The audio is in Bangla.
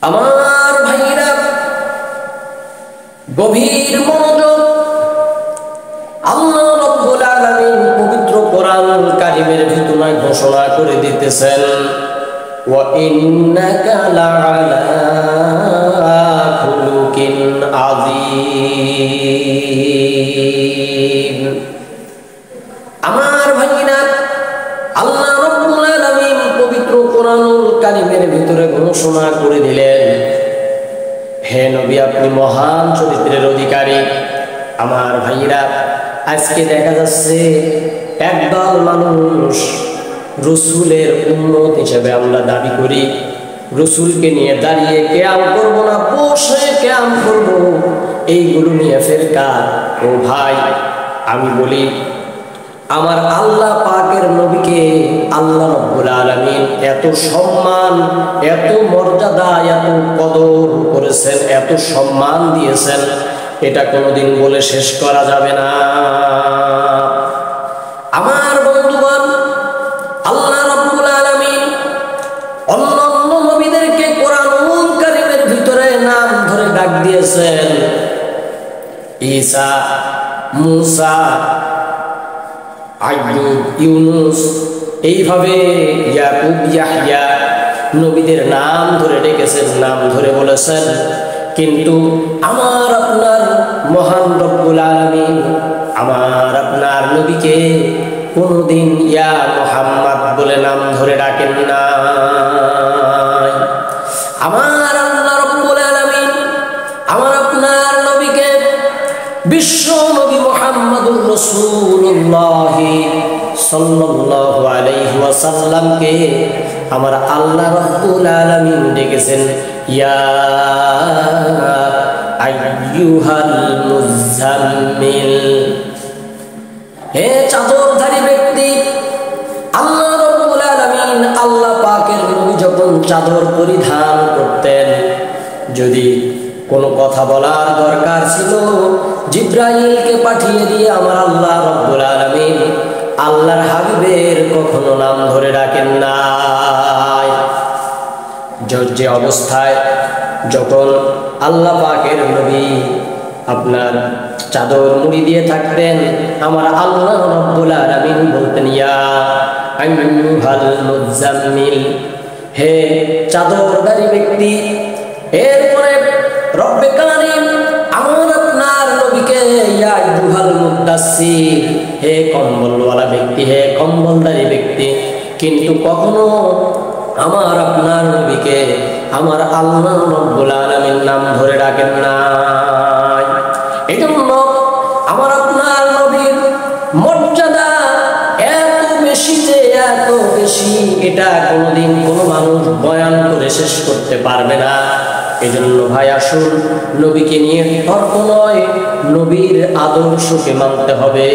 আমার ভাইরা গভীর মনোযোগ। আল্লাহ রাব্বুল আলামিন পবিত্র কোরআনুল কারীমের ভিতরে ঘোষণা করে দিতেছেন, ওয়া ইন্নাকা লাআলা খুলুকিন আযীম। আমার ভাইরা আল্লাহ রাব্বুল আলামিন পবিত্র কোরআনুল কারীমের ভিতরে ঘোষণা করে দিলেন, হে নবী আপনি মহান চরিত্রের অধিকারী। আমার ভাইরা আজকে দেখা যাচ্ছে একদল মানুষ রসুলের উম্মত হিসেবে আমরা দাবি করি, রসুলকে নিয়ে দাঁড়িয়ে কিয়াম করব না, বসে কিয়াম করব, এইগুলো নিয়ে ফেরকা। ও ভাই আমি বলি, আমার আল্লাহ পাকের নবীকে আল্লাহ রাব্বুল আলামিন এত সম্মান, এত মর্যাদা, এত কদর করেছেন, এত সম্মান দিয়েছেন, এটা কোনোদিন বলে শেষ করা যাবে না। আমার বন্ধুগণ, আল্লাহ রাব্বুল আলামিন অন্যান্য নবীদেরকে কোরআনুল কারীমের ভিতরে নাম ধরে ডাক দিয়েছেন। ঈসা, মুসা, আইয়ুব, ইউনুস, এইভাবে ইয়াকুব, ইয়াহইয়া নবীদের নাম ধরে ডেকেছেন, নাম ধরে বলেছেন। কিন্তু আমার আপনার মহান রব্বুল আলামিন আমার আপনার নবীকে কোনদিন ইয়া মুহাম্মদ বলে নাম ধরে ডাকেন না। আমার আল্লাহ রব্বুল আলামিন আমার আপনার নবীকে বিশ্ব নবী মুহাম্মদুর রাসূলুল্লাহ সাল্লাল্লাহু আলাইহি ওয়াসাল্লামকে আমার আল্লাহ রাব্বুল আলামিন ডেকেছেন, ইয়া আইয়ুহাল মুযাম্মিল। হে চাদরধারী ব্যক্তি, আল্লাহ রাব্বুল আলামিন আল্লাহ পাকের নবী যখন চাদর পরিধান করতেন, যদি কোনো কথা বলার দরকার ছিল জিবরাইলকে পাঠিয়ে দিয়ে আমার আল্লাহ রাব্বুল আলামিন আল্লাহর হাবিবের কখনো নাম ধরে ডাকেন না। যে অবস্থায় যখন আল্লাহ পাকের নবী আপনার চাদর মুড়ি দিয়ে থাকতেন, আমার আল্লাহ রাব্বুল আলামিন বলতেন, ইয়া আইয়ুহাল মুযাম্মিল, হে চাদরধারী ব্যক্তি। এরপরে রব্বে কারীম আমার আপনার নবীকে ইয়া আইয়ুহাল মুদাসসির, হে কম্বলওয়ালা ব্যক্তি, হে কম্বলধারী ব্যক্তি। কিন্তু কখনো আমার আপনার নবীকে আমার আল্লাহ রাব্বুল আলামিন নাম ধরে ডাকেন না। এজন্য আমার আপনার নবীর মর্যাদা এত বেশি, যে এত বেশি, এটা কোনোদিন কোনো মানুষ বয়ান করে শেষ করতে পারবে না। এজন্য ভাই আসুন, নবীকে নিয়ে তর্ক নয়, নবীর আদর্শকে মানতে হবে।